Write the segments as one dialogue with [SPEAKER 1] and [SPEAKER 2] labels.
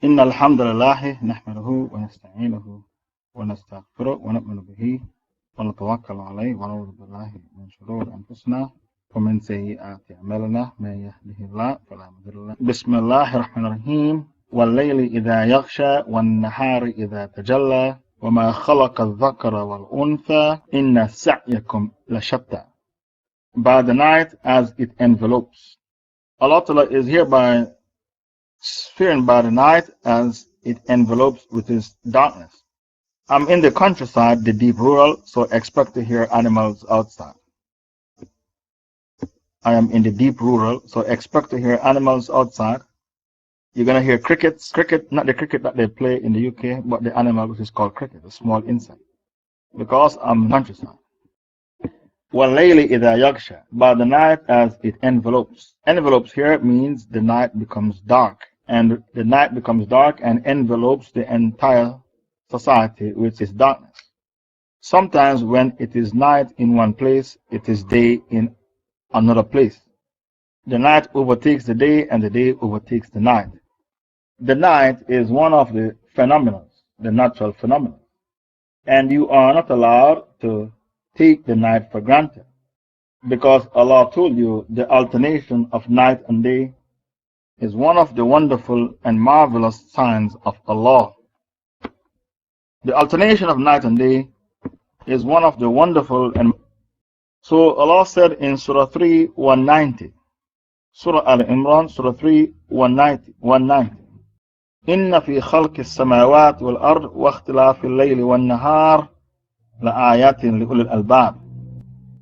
[SPEAKER 1] إن الحمد لله نحمده ونستعينه ونستغفره ونؤمن به ونتوكل عليه ونعوذ بالله من شرور أنفسنا ومن سيئات أعمالنا من يهده الله فلا مضل له. بسم الله الرحمن الرحيم. والليل إذا يغشى والنهار إذا تجلى وما خلق الذكر والأنثى إن سعيكم لشتى. By the night as it envelopes. Allah Ta'ala is hereby sphering by the night as it envelopes with its darkness. I'm in the countryside, the deep rural, so expect to hear animals outside. I am in the deep rural, so expect to hear animals outside. You're going to hear crickets, not the cricket that they play in the UK, but the animal which is called cricket, a small insect. Because I'm in the countryside. وَاللَّيْلِ إِذَا يَغْشَى. By the night as it envelopes. Envelopes here means the night becomes dark. And the night becomes dark and envelopes the entire society with its darkness. Sometimes when it is night in one place, it is day in another place. The night overtakes the day and the day overtakes the night. The night is one of the phenomena, the natural phenomena. And you are not allowed to take the night for granted. Because Allah told you the alternation of night and day is one of the wonderful and marvelous signs of Allah. The alternation of night and day is one of the wonderful and. So Allah said in Surah 3, 190, Surah Al-Imran, Surah 3, 190, إِنَّ فِي خَلْقِ السَّمَاوَاتِ وَالْأَرْضِ وَاخْتِلَافِ اللَّيْلِ وَالنَّهَارِ لَآيَاتٍ لِأُولِي الْأَلْبَابِ.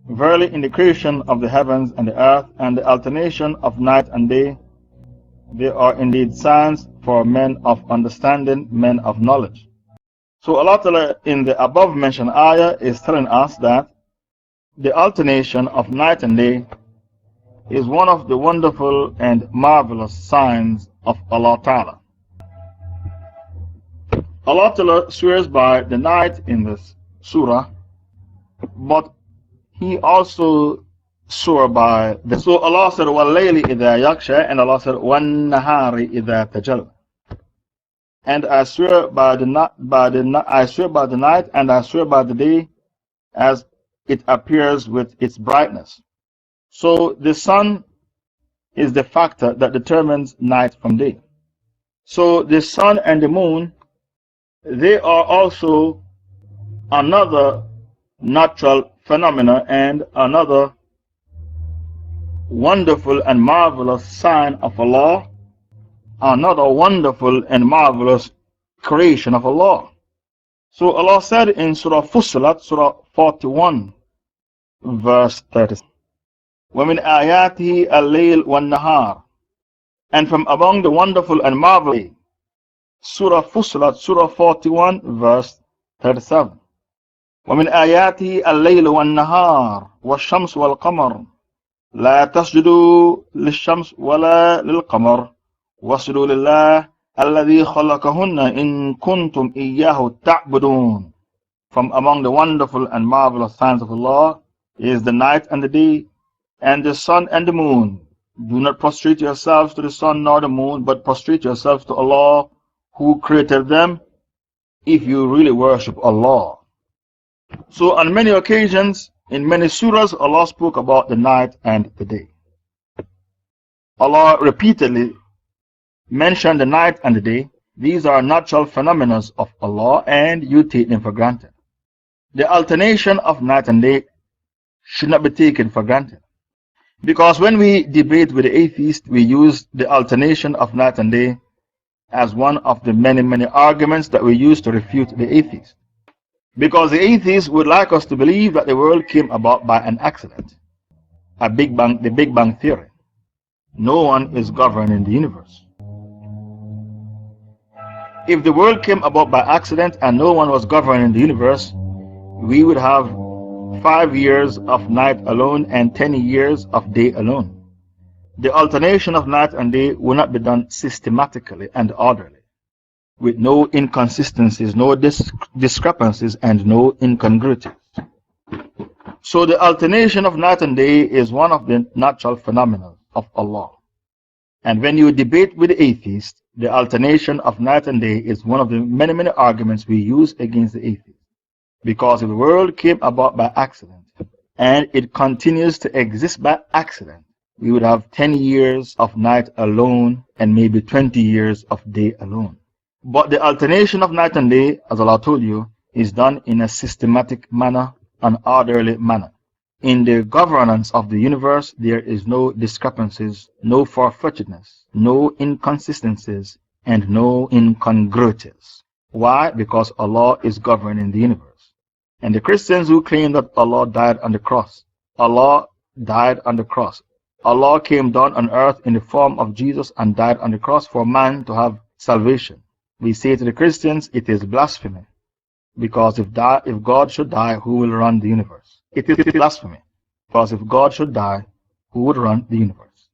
[SPEAKER 1] Verily in the creation of the heavens and the earth and the alternation of night and day, there are indeed signs for men of understanding, men of knowledge. So Allah Ta'ala in the above mentioned ayah is telling us that the alternation of night and day is one of the wonderful and marvelous signs of Allah Ta'ala. Allah Ta'ala swears by the night in this surah, but He also swore by the. So Allah said, وَاللَّيْلِ إِذَا يَغْشَى, and Allah said, وَالنَّهَارِ إِذَا تَجَلَّى. And I swear by the night, I swear by the night, and I swear by the day, as it appears with its brightness. So the sun is the factor that determines night from day. So the sun and the moon, they are also another natural phenomena and another wonderful and marvelous sign of Allah, another wonderful and marvelous creation of Allah. So Allah said in Surah Fussilat, Surah 41, verse 30, وَمِنْ آيَاتِهِ اللَّيْلُ وَالنَّهَارُ. And from among the wonderful and marvelous, Surah Fussilat, Surah 41, verse 37. وَمِنْ آيَاتِهِ اللَّيْلُ وَالنَّهَارُ وَالشَّمْسُ وَالْقَمَرُ لَا تَسْجُدُوا لِلشَّمْسِ وَلَا لِلْقَمَرِ وَاسْجُدُوا لِلَّهِ الَّذِي خَلَقَهُنَّ إِن كُنتُمْ إِيَّاهُ تَعْبُدُونَ. From among the wonderful and marvelous signs of Allah is the night and the day, and the sun and the moon. Do not prostrate yourselves to the sun nor the moon, but prostrate yourselves to Allah who created them, if you really worship Allah. So on many occasions, in many surahs, Allah spoke about the night and the day. Allah repeatedly mentioned the night and the day. These are natural phenomena of Allah, and you take them for granted. The alternation of night and day should not be taken for granted. Because when we debate with the atheist, we use the alternation of night and day as one of the many arguments that we use to refute the atheist. Because the atheists would like us to believe that the world came about by an accident, the Big Bang Theory. No one is governing the universe. If the world came about by accident and no one was governing the universe, we would have 5 years of night alone and 10 years of day alone. The alternation of night and day will not be done systematically and orderly, with no inconsistencies, no discrepancies, and no incongruities. So the alternation of night and day is one of the natural phenomena of Allah. And when you debate with the atheist, The alternation of night and day is one of the many arguments we use against the atheists. Because if the world came about by accident, and it continues to exist by accident, we would have 10 years of night alone and maybe 20 years of day alone. But the alternation of night and day, as Allah told you, is done in a systematic manner, an orderly manner. In the governance of the universe, there is no discrepancies, no far-fetchedness, no inconsistencies, and no incongruities. Why? Because Allah is governing the universe. And the Christians who claim that Allah died on the cross, Allah died on the cross. Allah came down on earth in the form of Jesus and died on the cross for man to have salvation. We say to the Christians, it is blasphemy. Because if God should die, who will run the universe? It is blasphemy. Because if God should die, who would run the universe?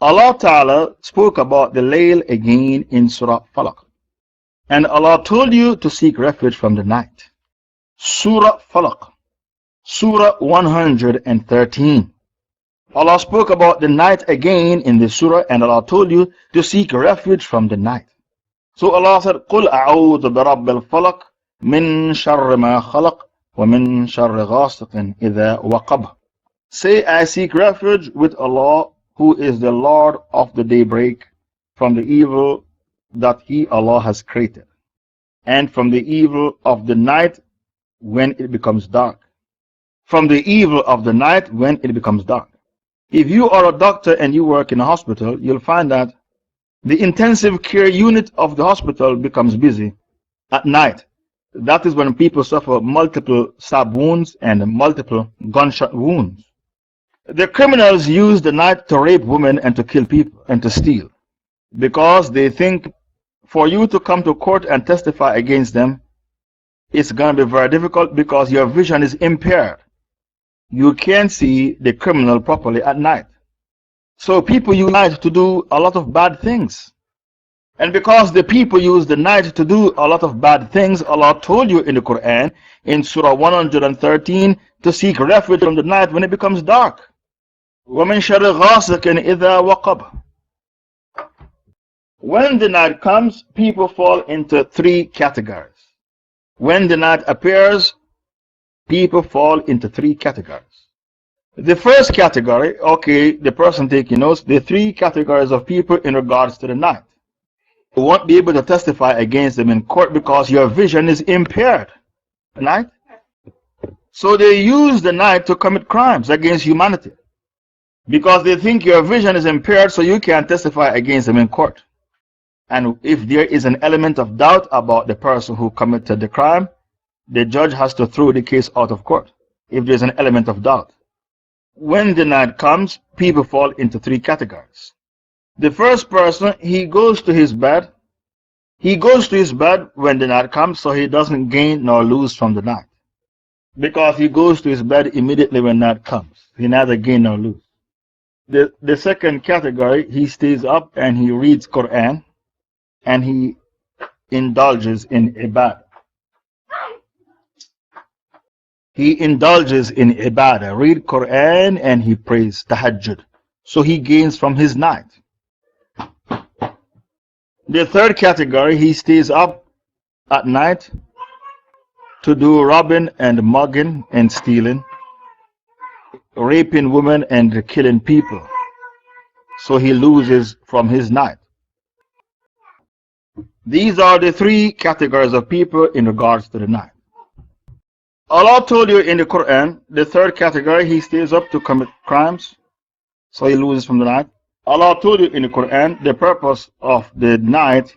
[SPEAKER 1] Allah Ta'ala spoke about the Layl again in Surah Falaq. And Allah told you to seek refuge from the night. Surah Falaq, Surah 113. Allah spoke about the night again in the surah, and Allah told you to seek refuge from the night. So Allah said, قُلْ أَعُوذُ بِرَبِّ الْفَلَقِ مِنْ شَرِّ مَا خَلَقَ وَمِنْ شَرِّ غَاسِقٍ إِذَا وَقَبَ. Say, I seek refuge with Allah, who is the Lord of the daybreak, from the evil that He, Allah, has created, and from the evil of the night when it becomes dark. From the evil of the night when it becomes dark. If you are a doctor and you work in a hospital, you'll find that the intensive care unit of the hospital becomes busy at night. That is when people suffer multiple stab wounds and multiple gunshot wounds. The criminals use the night to rape women and to kill people and to steal, because they think for you to come to court and testify against them, it's going to be very difficult because your vision is impaired. You can't see the criminal properly at night. So people use night to do a lot of bad things. And because the people use the night to do a lot of bad things, Allah told you in the Quran, in Surah 113, to seek refuge from the night when it becomes dark. وَمِن شَرِّ غَاسِقٍ إِذَا وَقَبَ. When the night comes, people fall into three categories. When the night appears, people fall into three categories. The first category, okay, the person taking notes, the three categories of people in regards to the night. You won't be able to testify against them in court because your vision is impaired. Right? So they use the night to commit crimes against humanity because they think your vision is impaired, so you can't testify against them in court. And if there is an element of doubt about the person who committed the crime, the judge has to throw the case out of court if there's an element of doubt. When the night comes, people fall into three categories. The first person, he goes to his bed. He goes to his bed when the night comes, so he doesn't gain nor lose from the night. Because he goes to his bed immediately when night comes. He neither gain nor lose. The second category, he stays up and he reads Quran and he indulges in ibadah. He indulges in ibadah, read Quran and he prays tahajjud. So he gains from his night. The third category, he stays up at night to do robbing and mugging and stealing, raping women and killing people. So he loses from his night. These are the three categories of people in regards to the night. Allah told you in the Quran, the third category, he stays up to commit crimes, so he loses from the night. Allah told you in the Quran, the purpose of the night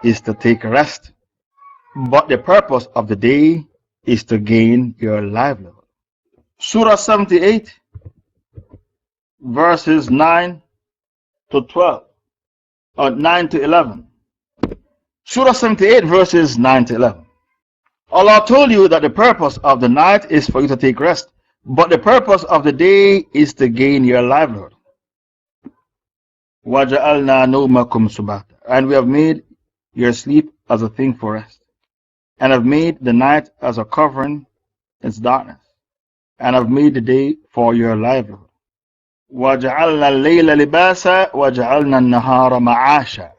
[SPEAKER 1] is to take rest, but the purpose of the day is to gain your livelihood. Surah 78, verses 9 to 12, or 9 to 11. Surah 78, verses 9 to 11. Allah told you that the purpose of the night is for you to take rest, but the purpose of the day is to gain your livelihood. وَجَعَلْنَا نَوْمَكُمْ سُبَاتًا. And we have made your sleep as a thing for rest, and have made the night as a covering its darkness, and have made the day for your livelihood. وَجَعَلْنَا اللَّيْلَ لِبَاسًا وَجَعَلْنَا النَّهَارَ مَعَاشًا.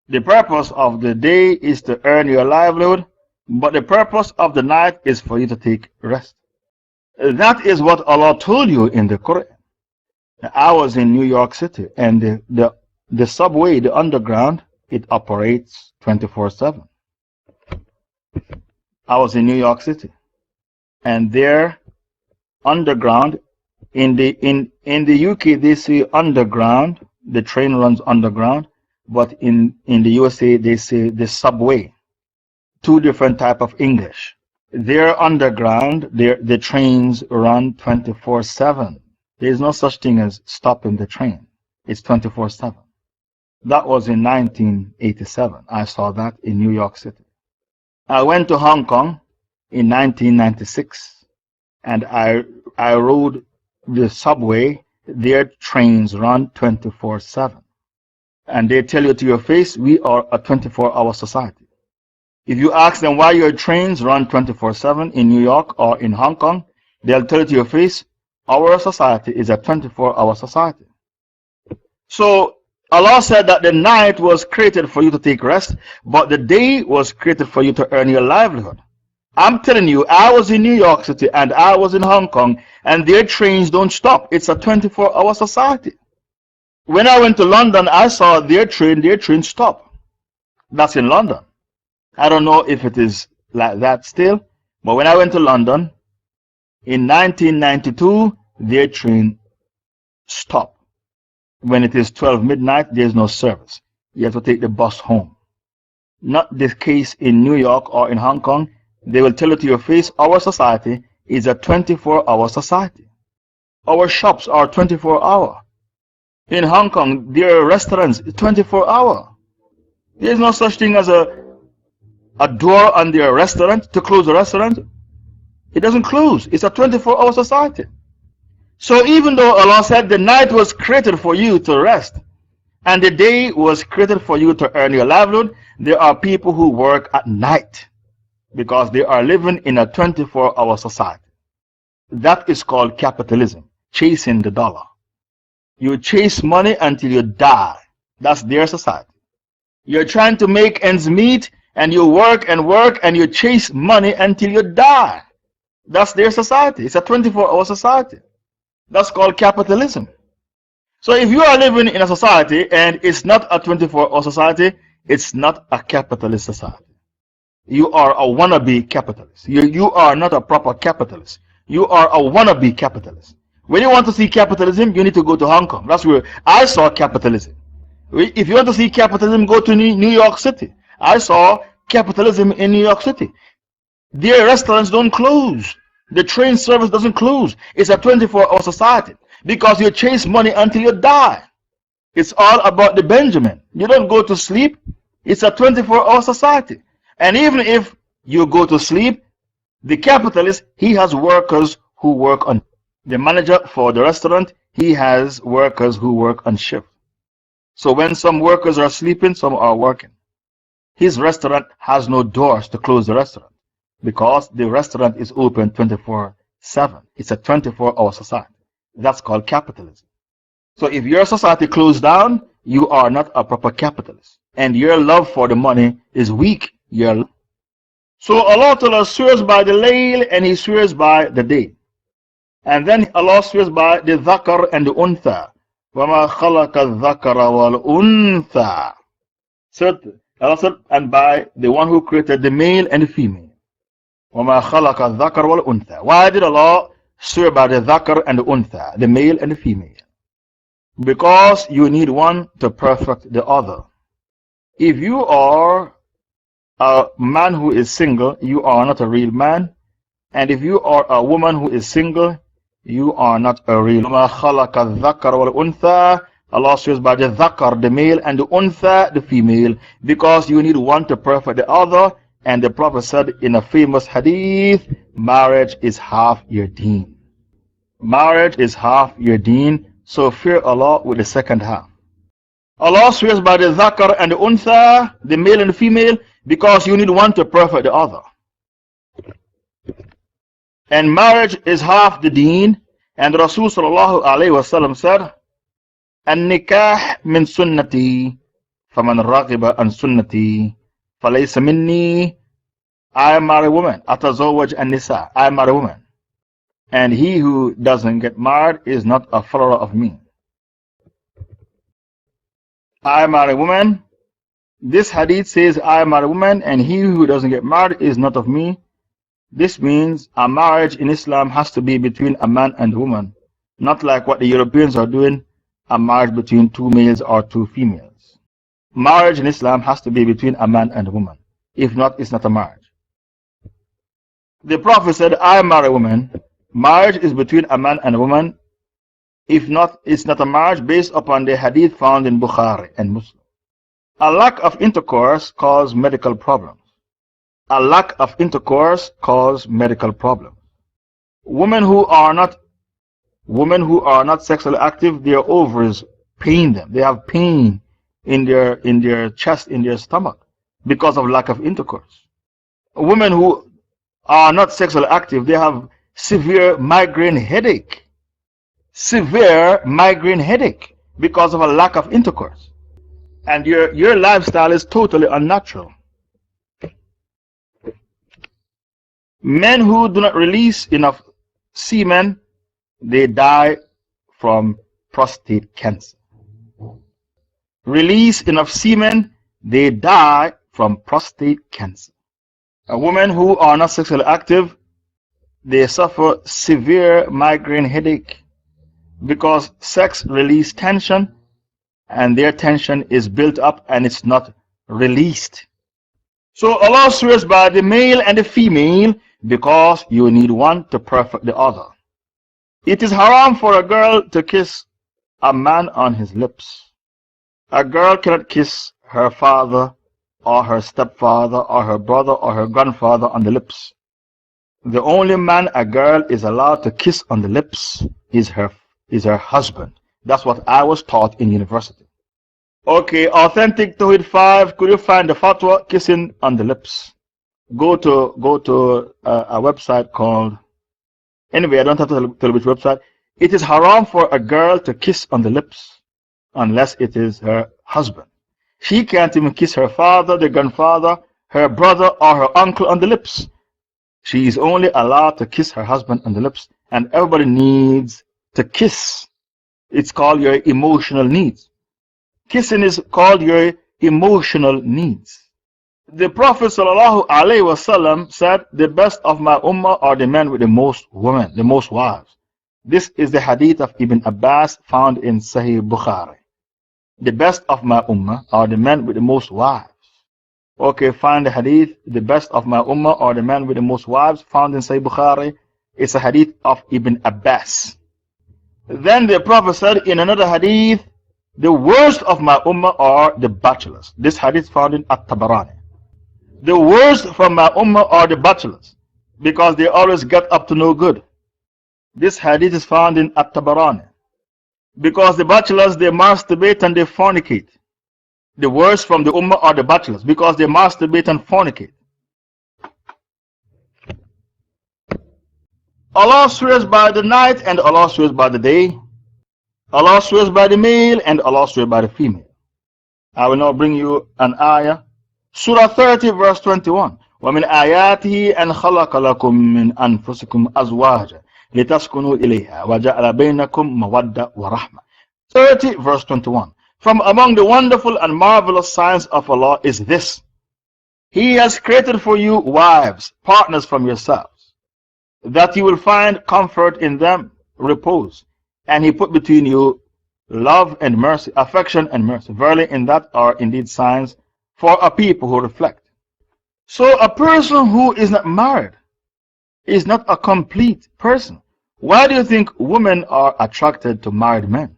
[SPEAKER 1] The purpose of the day is to earn your livelihood, but the purpose of the night is for you to take rest. That is what Allah told you in the Quran. I was in New York City, and the subway, the underground, it operates 24/7. I was in New York City, and there, underground, in the UK they say underground, the train runs underground, but in the USA they say the subway. Two different type of English. There underground, the trains run 24/7. There is no such thing as stopping the train. It's 24/7. That was in 1987. I saw that in New York City. I went to Hong Kong in 1996, and I rode the subway. Their trains run 24/7. And they tell you to your face, we are a 24-hour society. If you ask them why your trains run 24/7 in New York or in Hong Kong, they'll tell you to your face, our society is a 24-hour society. So Allah said that the night was created for you to take rest, but the day was created for you to earn your livelihood. I'm telling you, I was in New York City and I was in Hong Kong, and their trains don't stop. It's a 24-hour society. When I went to London, I saw their train stop. That's in London. I don't know if it is like that still, but when I went to London in 1992, their train stopped. When it is 12 midnight, there's no service. You have to take the bus home. Not the case in New York or in Hong Kong. They will tell you to your face, our society is a 24-hour society. Our shops are 24-hour. In Hong Kong, their restaurants 24-hour. There's no such thing as a door on their restaurant to close the restaurant. It doesn't close. It's a 24-hour society. So even though Allah said the night was created for you to rest and the day was created for you to earn your livelihood, there are people who work at night because they are living in a 24-hour society. That is called capitalism, chasing the dollar. You chase money until you die. That's their society. You're trying to make ends meet, and you work and you chase money until you die. That's their society. It's a 24-hour society. That's called capitalism. So if you are living in a society and it's not a 24-hour society, it's not a capitalist society. You are a wannabe capitalist. You are not a proper capitalist. You are a wannabe capitalist. When you want to see capitalism, you need to go to Hong Kong. That's where I saw capitalism. If you want to see capitalism, go to New York City. I saw capitalism in New York City. Their restaurants don't close. The train service doesn't close. It's a 24-hour society because you chase money until you die. It's all about the Benjamin. You don't go to sleep. It's a 24-hour society. And even if you go to sleep, the capitalist, he has workers who work on. The manager for the restaurant, he has workers who work on shift. So when some workers are sleeping, some are working. His restaurant has no doors to close the restaurant because the restaurant is open 24/7. It's a 24-hour society. That's called capitalism. So if your society closed down, you are not a proper capitalist. And your love for the money is weak. So Allah Ta'ala swears by the layl and He swears by the day. And then Allah swears by the dhakar and the untha. وَمَا خَلَقَ الذَّكَرَ وَالْأُنْثَى. So Allah said, and by the one who created the male and the female. وَمَا خَلَقَ الذَّكَرَ وَالْأُنْثَى. Why did Allah swear by the dhakar and the untha, the male and the female? Because you need one to perfect the other. If you are a man who is single, you are not a real man. And if you are a woman who is single, you are not a real man. وَمَا خَلَقَ الذَّكَرَ وَالْأُنْثَى. Allah swears by the dhakar, the male, and the untha, the female, because you need one to perfect the other. And the Prophet said in a famous hadith, marriage is half your deen. Marriage is half your deen, so fear Allah with the second half. Allah swears by the dhakar and the untha, the male and the female, because you need one to perfect the other. And marriage is half the deen. And Rasul sallallahu alayhi wa sallam said, النكاح من سنتي فَمَنْ رَغِبَ عَنْ سُنَّتِي فَلَيْسَ مِنِّي. I marry women. أَتَزَوَّجْ النِّسَاء. I marry women. And he who doesn't get married is not a follower of me. I marry women. This hadith says, I marry women, and he who doesn't get married is not of me. This means a marriage in Islam has to be between a man and a woman, not like what the Europeans are doing, a marriage between two males or two females. Marriage in Islam has to be between a man and a woman. If not, it's not a marriage. The Prophet said, I marry women. Marriage is between a man and a woman. If not, it's not a marriage based upon the hadith found in Bukhari and Muslim. A lack of intercourse causes medical problems. A lack of intercourse causes medical problems. Women who are not sexually active, their ovaries pain them. They have pain in their chest, in their stomach, because of lack of intercourse. Women who are not sexually active, they have severe migraine headache. Severe migraine headache because of a lack of intercourse. And your lifestyle is totally unnatural. Men who do not release enough semen, they die from prostate cancer. Release enough semen, they die from prostate cancer. Women who are not sexually active, they suffer severe migraine headache because sex releases tension, and their tension is built up and it's not released. So Allah swears by the male and the female because you need one to perfect the other. It is haram for a girl to kiss a man on his lips. A girl cannot kiss her father or her stepfather or her brother or her grandfather on the lips. The only man a girl is allowed to kiss on the lips is her husband. That's what I was taught in university. Okay, Authentic Tawhid 5, could you find the fatwa kissing on the lips? Go to a website called, anyway, I don't have to tell which website. It is haram for a girl to kiss on the lips unless it is her husband. She can't even kiss her father, the grandfather, her brother, or her uncle on the lips. She is only allowed to kiss her husband on the lips, and everybody needs to kiss. It's called your emotional needs. Kissing is called your emotional needs. The Prophet ﷺ said, the best of my ummah are the men with the most women, the most wives. This is the hadith of Ibn Abbas found in Sahih Bukhari. The best of my ummah are the men with the most wives. Okay, find the hadith, the best of my ummah are the men with the most wives, found in Sahih Bukhari. It's a hadith of Ibn Abbas. Then the Prophet said in another hadith, the worst of my ummah are the bachelors. This hadith found in At-Tabarani. The worst from my ummah are the bachelors, because they always get up to no good. This hadith is found in At-Tabarani. Because the bachelors, they masturbate and they fornicate. The worst from the ummah are the bachelors, because they masturbate and fornicate. Allah swears by the night and Allah swears by the day. Allah swears by the male and Allah swears by the female. I will now bring you an ayah. Surah 30 verse 21. وَمِنْ آيَاتِهِ أَنْ خَلَقَ لَكُم مِّنْ أَنفُسِكُمْ أَزْوَاجًا لِتَسْكُنُوا إِلَيْهَا وَجَعَلَ بَيْنَكُمْ مَوَدَّةً وَرَحْمَةً. 30 verse 21. From among the wonderful and marvelous signs of Allah is this: He has created for you wives, partners from yourselves, that you will find comfort in them, repose. And He put between you love and mercy, affection and mercy. Verily, in that are indeed signs for a people who reflect. So, a person who is not married is not a complete person. Why do you think women are attracted to married men?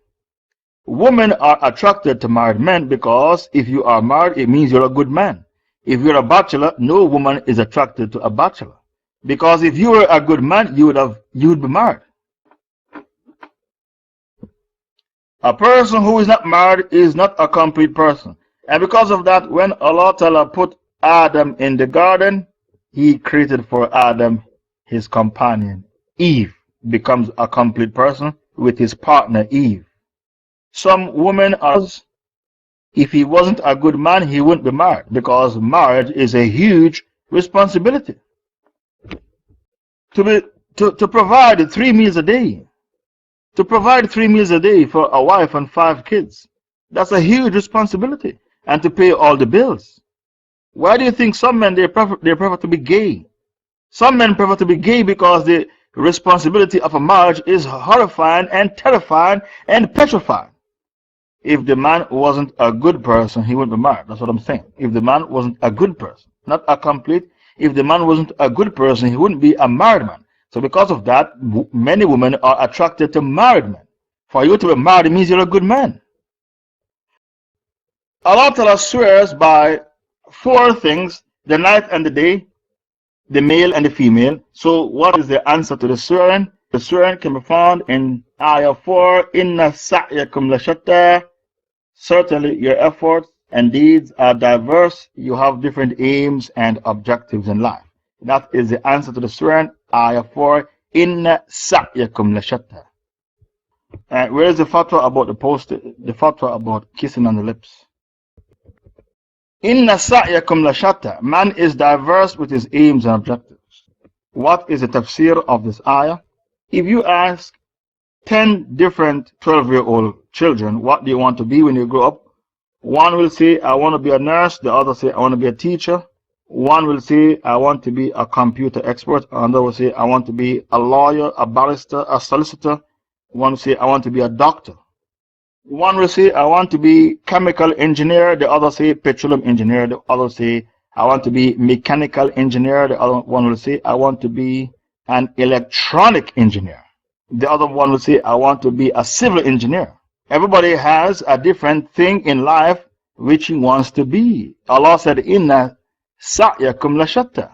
[SPEAKER 1] Women are attracted to married men because if you are married, it means you're a good man. If you're a bachelor, no woman is attracted to a bachelor. Because if you were a good man, you'd be married. A person who is not married is not a complete person. And because of that, when Allah Ta'ala put Adam in the garden, He created for Adam his companion, Eve, becomes a complete person with his partner, Eve. Some women are If he wasn't a good man, he wouldn't be married, because marriage is a huge responsibility. To provide 3 meals a day, to provide 3 meals a day for a wife and 5 kids, that's a huge responsibility. And to pay all the bills. Why do you think some men, they prefer to be gay? Some men prefer to be gay because the responsibility of a marriage is horrifying and terrifying and petrifying. If the man wasn't a good person, he wouldn't be married. That's what I'm saying. If the man wasn't a good person, not a complete. If the man wasn't a good person, he wouldn't be a married man. So because of that, many women are attracted to married men. For you to be married means you're a good man. Allah Ta'ala swears by 4 things: the night and the day, the male and the female. So what is the answer to the swearing? The swearing can be found in Ayah 4, Inna sa'yakum lashatta. Certainly your efforts and deeds are diverse. You have different aims and objectives in life. That is the answer to the swearing. Ayah 4, Inna sa'yakum lashatta. And where is the fatwa about the fatwa about kissing on the lips? Inna sa'yakum lashatta. Man is diverse with his aims and objectives. What is the tafsir of this ayah? If you ask 10 different 12-year-old children, what do you want to be when you grow up? One will say, I want to be a nurse. The other say, I want to be a teacher. One will say, I want to be a computer expert. Another will say, I want to be a lawyer, a barrister, a solicitor. One will say, I want to be a doctor. One will say, I want to be chemical engineer. The other say, petroleum engineer. The other say, I want to be mechanical engineer. The other one will say, I want to be an electronic engineer. The other one will say, I want to be a civil engineer. Everybody has a different thing in life which he wants to be. Allah said, Inna sa'yakum lashatta.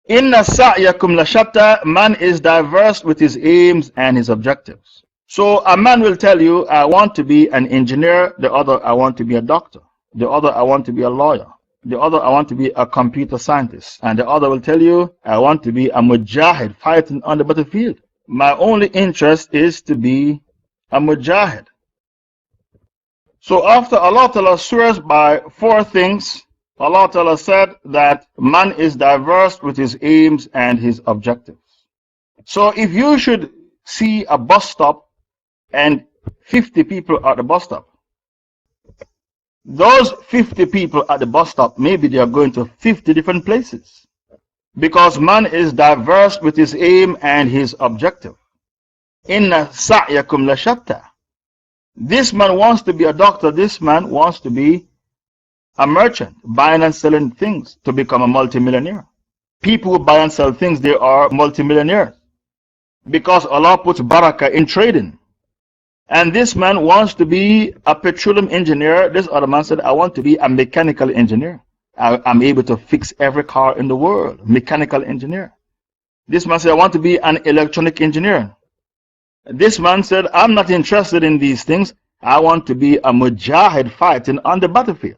[SPEAKER 1] Inna sa'yakum lashatta. Man is diverse with his aims and his objectives. So a man will tell you, I want to be an engineer. The other, I want to be a doctor. The other, I want to be a lawyer. The other, I want to be a computer scientist. And the other will tell you, I want to be a mujahid fighting on the battlefield. My only interest is to be a mujahid. So after Allah Ta'ala swears by 4 things, Allah Ta'ala said that man is diverse with his aims and his objectives. So if you should see a bus stop and 50 people at the bus stop, those 50 people at the bus stop, maybe they are going to 50 different places. Because man is diverse with his aim and his objective. Inna sa'yakum lashatta. This man wants to be a doctor. This man wants to be a merchant, buying and selling things to become a multimillionaire. People who buy and sell things, they are multimillionaires. Because Allah puts barakah in trading. And this man wants to be a petroleum engineer. This other man said, I want to be a mechanical engineer. I'm able to fix every car in the world. Mechanical engineer. This man said, I want to be an electronic engineer. This man said, I'm not interested in these things. I want to be a mujahid fighting on the battlefield.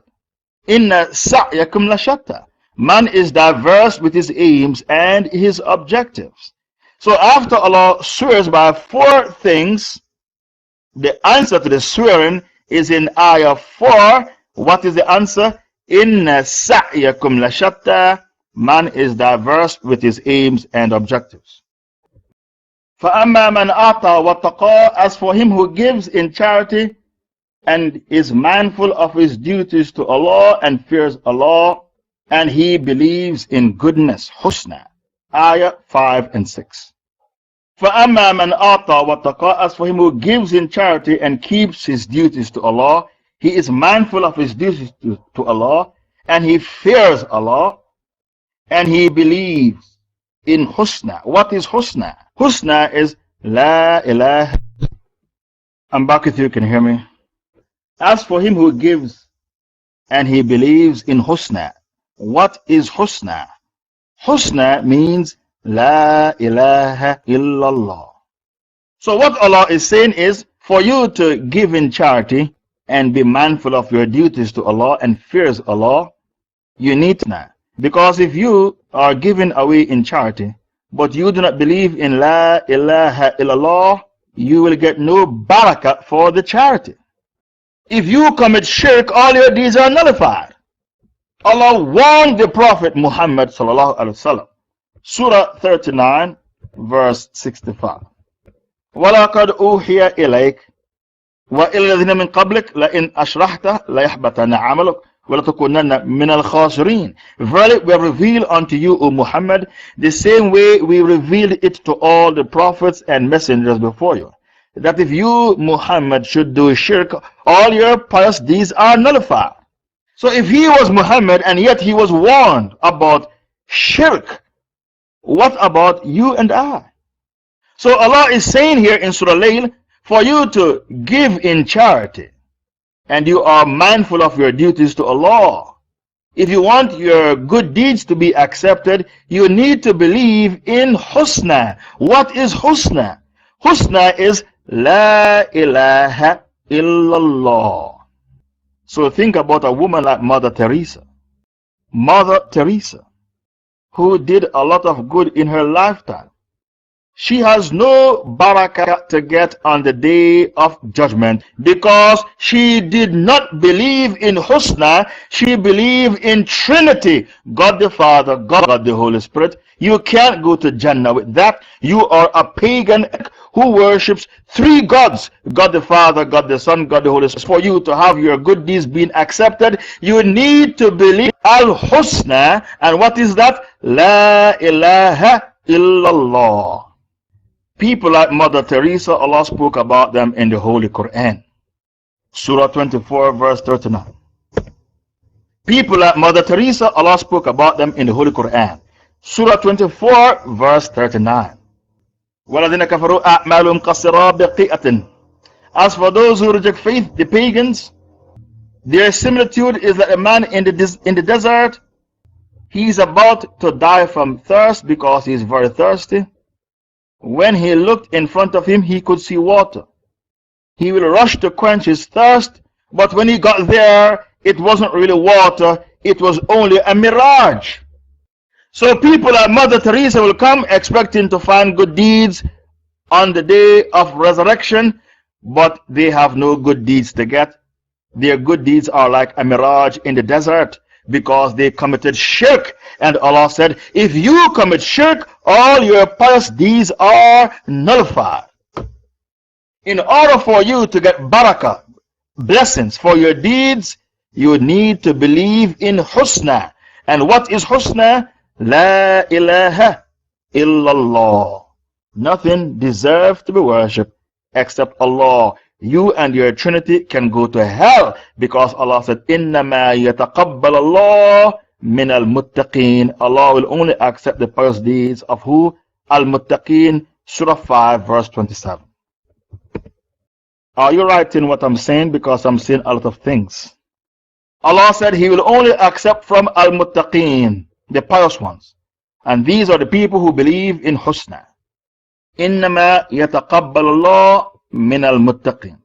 [SPEAKER 1] Inna sa'yakum lashatta. Man is diverse with his aims and his objectives. So after Allah swears by 4 things, the answer to the swearing is in Ayah 4. What is the answer? Inna sa'yakum lashatta. Man is diverse with his aims and objectives. فَأَمَّا مَنْ أَعْطَى وَاتَّقَى. As for him who gives in charity and is mindful of his duties to Allah and fears Allah, and he believes in goodness. Husna. Ayah 5 and 6. فَأَمَّا مَنْ أَعْطَى وَاتَّقَى. As for him who gives in charity and keeps his duties to Allah, he is mindful of his duties to Allah, and he fears Allah, and he believes in Husna. What is Husna? Husna is La ilaha. I'm back with you, can you hear me? As for him who gives and he believes in Husna. What is Husna? Husna means La ilaha illallah. So what Allah is saying is, for you to give in charity and be mindful of your duties to Allah and fears Allah, you need to. Because if you are giving away in charity, but you do not believe in La ilaha illallah, you will get no barakah for the charity. If you commit shirk, all your deeds are nullified. Allah warned the Prophet Muhammad sallallahu alaihi wasallam. Surah 39, verse 65. وَلَقَدْ أُوحِيَ إِلَيْكَ وَإِلَى الَّذِينَ مِنْ قَبْلِكَ لَإِنْ أَشْرَكْتَ لَيَحْبَطَنَّ عَمَلُكَ وَلَتَكُونَنَّ مِنَ الْخَاسِرِينَ. Verily, we have revealed unto you, O Muhammad, the same way we revealed it to all the prophets and messengers before you, that if you, Muhammad, should do shirk, all your pious deeds are nullified. So if he was Muhammad and yet he was warned about shirk, what about you and I? So Allah is saying here in Surah Al Lail, for you to give in charity, and you are mindful of your duties to Allah. If you want your good deeds to be accepted, you need to believe in Husna. What is Husna? Husna is La ilaha illallah. So think about a woman like Mother Teresa. Mother Teresa, who did a lot of good in her lifetime. She has no barakah to get on the day of judgment because she did not believe in Husna. She believed in Trinity, God the Father, God the Holy Spirit. You can't go to Jannah with that. You are a pagan who worships three gods, God the Father, God the Son, God the Holy Spirit. For you to have your good deeds being accepted, you need to believe Al-Husna. And what is that? La ilaha illallah. People like Mother Teresa, Allah spoke about them in the Holy Quran. Surah 24, verse 39. People like Mother Teresa, Allah spoke about them in the Holy Quran. Surah 24, verse 39. وَالَّذِينَ كَفَرُوا أَعْمَالُهُمْ قَصِرَابِ بِقِيَةٍ. As for those who reject faith, the pagans, their similitude is like a man in the desert. He is about to die from thirst because he is very thirsty. When he looked in front of him, he could see water. He will rush to quench his thirst, but when he got there, it wasn't really water, it was only a mirage. So people like Mother Teresa will come expecting to find good deeds on the day of resurrection, but they have no good deeds to get. Their good deeds are like a mirage in the desert, because they committed shirk. And Allah said, if you commit shirk, all your pious deeds are nullified. In order for you to get barakah, blessings for your deeds, you need to believe in Husna. And what is Husna? La ilaha illallah. Nothing deserves to be worshipped except Allah. You and your Trinity can go to hell because Allah said, إِنَّمَا يَتَقَبَّلَ اللَّهُ مِنَ الْمُتَّقِينَ. Allah will only accept the pious deeds of who? Al-Muttaqeen, Surah 5, verse 27. Are you writing what I'm saying? Because I'm saying a lot of things. Allah said He will only accept from Al-Muttaqeen, the pious ones. And these are the people who believe in Husna. إِنَّمَا يَتَقَبَّلَ اللَّهُ min al-muttaqin.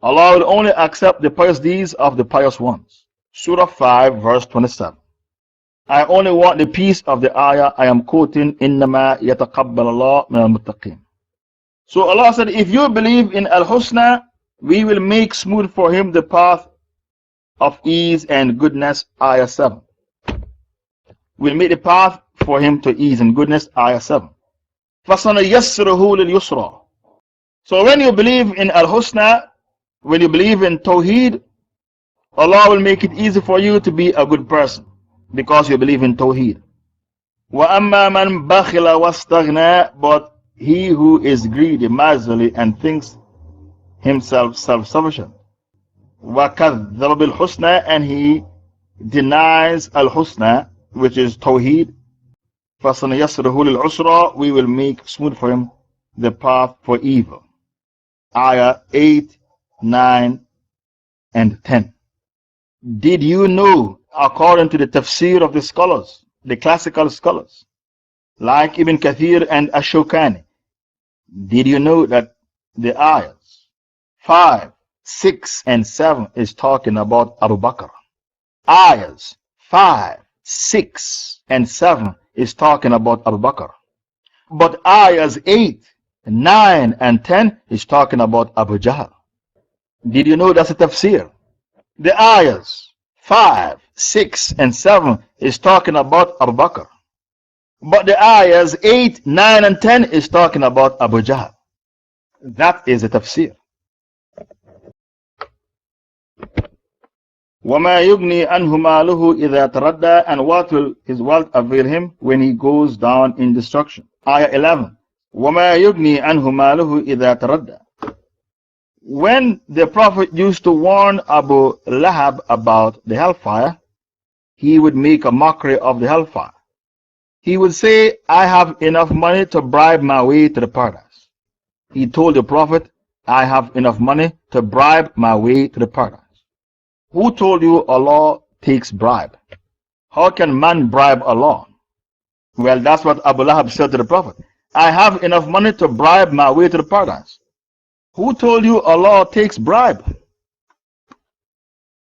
[SPEAKER 1] Allah will only accept the pious deeds of the pious ones. Surah 5, verse 27. I only want the piece of the ayah I am quoting, إِنَّمَا يَتَقَبَّلَ اللَّهُ مِنَ الْمُتَّقِينَ. So Allah said, if you believe in Al-Husna, we will make smooth for him the path of ease and goodness. Ayah 7. We'll make the path for him to ease and goodness. Ayah 7. فَسَنَيَسِّرُهُ لِلْيُسْرَى. So when you believe in Al-Husna, when you believe in Tawheed, Allah will make it easy for you to be a good person because you believe in Tawheed. وَأَمَّا مَنْ بَخِلَ وَاسْتَغْنَى. But he who is greedy, miserly, and thinks himself self-sufficient. وَكَذَّبَ بِالْحُسْنَى. And he denies Al-Husna, which is Tawheed. فَسَنَيَسْرُهُ لِلْعُسْرَى. We will make smooth for him the path for evil. Ayah 8, 9, and 10. Did you know, according to the tafsir of the scholars, the classical scholars, like Ibn Kathir and Ash-Shawkani, did you know that the ayahs 5, 6, and 7 is talking about Abu Bakr? Ayahs 5, 6, and 7 is talking about Abu Bakr. But ayahs 8, 9, and 10 is talking about Abu Jahl. Did you know that's a tafsir? The ayahs 5, 6, and 7 is talking about Abu Bakr. But the ayahs 8, 9, and 10 is talking about Abu Jahl. That is the tafsir. وَمَا يُغْنِي عَنْهُ مَالُهُ إِذَا تَرَدَّى, and what will his wealth avail him when he goes down in destruction? Ayah 11. وَمَا يُغْنِي عَنْهُ مَالُهُ إِذَا تَرَدَّى. When the Prophet used to warn Abu Lahab about the hellfire, he would make a mockery of the hellfire. He would say, I have enough money to bribe my way to the paradise. He told the Prophet, I have enough money to bribe my way to the paradise. Who told you Allah takes bribe? How can man bribe Allah? Well, that's what Abu Lahab said to the Prophet. I have enough money to bribe my way to the paradise. Who told you Allah takes bribe?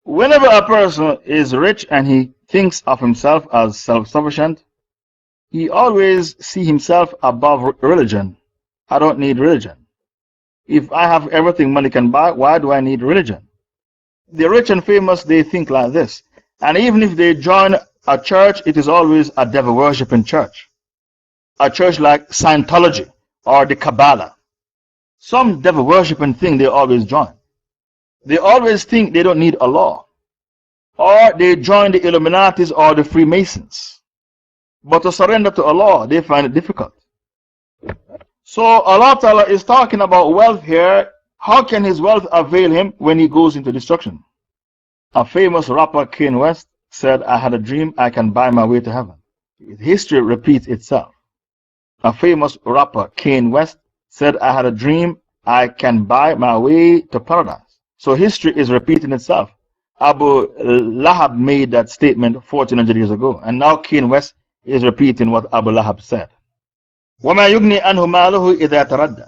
[SPEAKER 1] Whenever a person is rich and he thinks of himself as self-sufficient, he always sees himself above religion. I don't need religion. If I have everything money can buy, why do I need religion? The rich and famous, they think like this. And even if they join a church, it is always a devil worshipping church. A church like Scientology or the Kabbalah. Some devil worshipping thing they always join. They always think they don't need Allah. Or they join the Illuminatis or the Freemasons. But to surrender to Allah, they find it difficult. So Allah Ta'ala is talking about wealth here. How can his wealth avail him when he goes into destruction? A famous rapper, Kanye West, said, I had a dream I can buy my way to heaven. History repeats itself. A famous rapper, Kanye West, said, I had a dream I can buy my way to paradise. So history is repeating itself. Abu Lahab made that statement 1400 years ago. And now Kanye West is repeating what Abu Lahab said. وَمَا يُغْنِي عَنْهُ مَالُهُ إِذَا تَرَدَّى